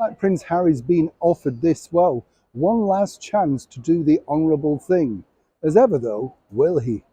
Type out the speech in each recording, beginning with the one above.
Like Prince Harry's been offered this, well, one last chance to do the honourable thing. As ever, though, will he?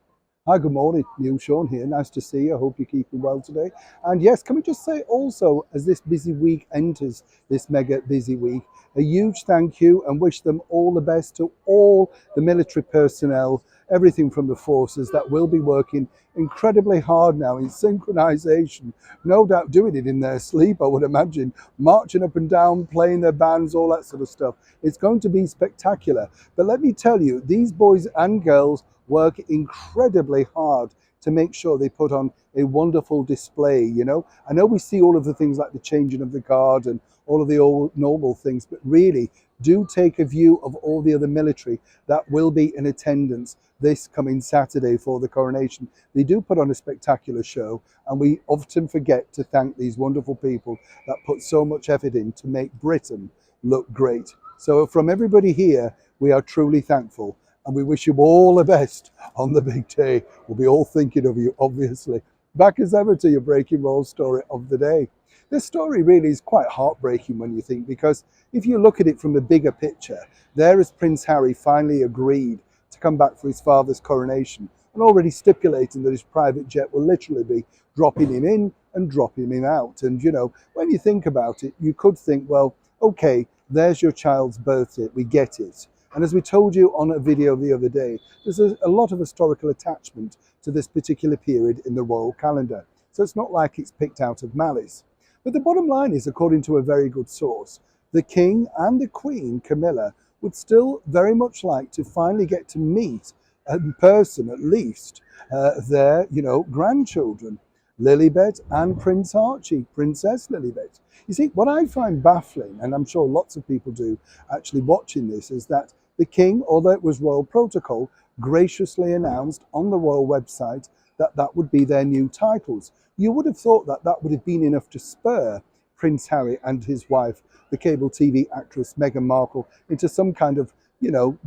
Hi, good morning. Neil Sean here. Nice to see you. I hope you're keeping well today. And yes, can we just say also, as this busy week enters this mega busy week, a huge thank you and wish them all the best to all the military personnel, everything from the forces that will be working incredibly hard now in synchronization, no doubt doing it in their sleep, I would imagine, marching up and down, playing their bands, all that sort of stuff. It's going to be spectacular. But let me tell you, these boys and girls work incredibly hard to make sure they put on a wonderful display. I know we see all of the things like the changing of the guard and all of the old normal things, but really do take a view of all the other military that will be in attendance this coming Saturday for the coronation. They do put on a spectacular show, and we often forget to thank these wonderful people that put so much effort in to make Britain look great. So from everybody here, we are truly thankful. And we wish you all the best on the big day. We'll be all thinking of you, obviously. Back as ever to your breaking roll story of the day. This story really is quite heartbreaking when you think, because if you look at it from a bigger picture, there is Prince Harry finally agreed to come back for his father's coronation and already stipulating that his private jet will literally be dropping him in and dropping him out. And, when you think about it, you could think, well, okay, there's your child's birthday. We get it. And as we told you on a video the other day, there's a lot of historical attachment to this particular period in the royal calendar. So it's not like it's picked out of malice. But the bottom line is, according to a very good source, the King and the Queen, Camilla, would still very much like to finally get to meet in person, at least, their, grandchildren, Lilibet and Prince Archie, Princess Lilibet. You see, what I find baffling, and I'm sure lots of people do actually watching this, is that the King, although it was royal protocol, graciously announced on the royal website that that would be their new titles. You would have thought that that would have been enough to spur Prince Harry and his wife, the cable TV actress Meghan Markle, into some kind of,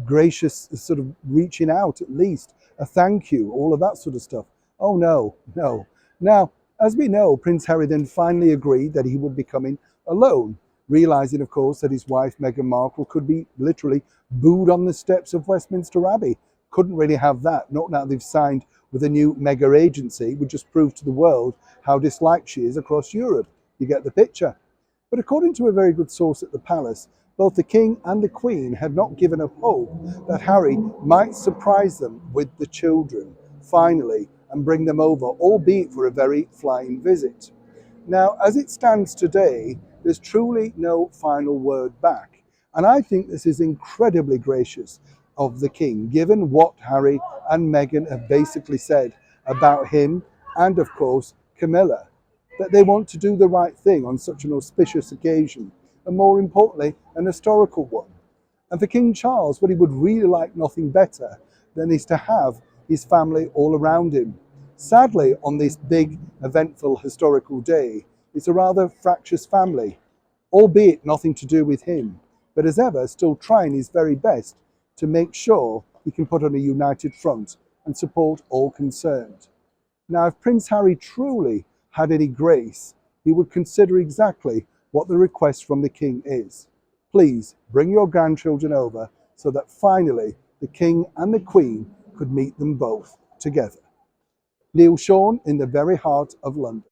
gracious sort of reaching out, at least a thank you, all of that sort of stuff. Oh no, no. Now, as we know, Prince Harry then finally agreed that he would be coming alone, realizing, of course, that his wife, Meghan Markle, could be literally booed on the steps of Westminster Abbey. Couldn't really have that, not now they've signed with a new mega agency, would just prove to the world how disliked she is across Europe. You get the picture. But according to a very good source at the palace, both the King and the Queen had not given up hope that Harry might surprise them with the children, finally, and bring them over, albeit for a very flying visit. Now, as it stands today, there's truly no final word back. And I think this is incredibly gracious of the King, given what Harry and Meghan have basically said about him and, of course, Camilla, that they want to do the right thing on such an auspicious occasion, and more importantly, an historical one. And for King Charles, what he would really like nothing better than is to have his family all around him. Sadly, on this big, eventful, historical day, it's a rather fractious family, albeit nothing to do with him, but as ever, still trying his very best to make sure he can put on a united front and support all concerned. Now, if Prince Harry truly had any grace, he would consider exactly what the request from the King is. Please bring your grandchildren over so that finally the King and the Queen could meet them both together. Neil Sean in the very heart of London.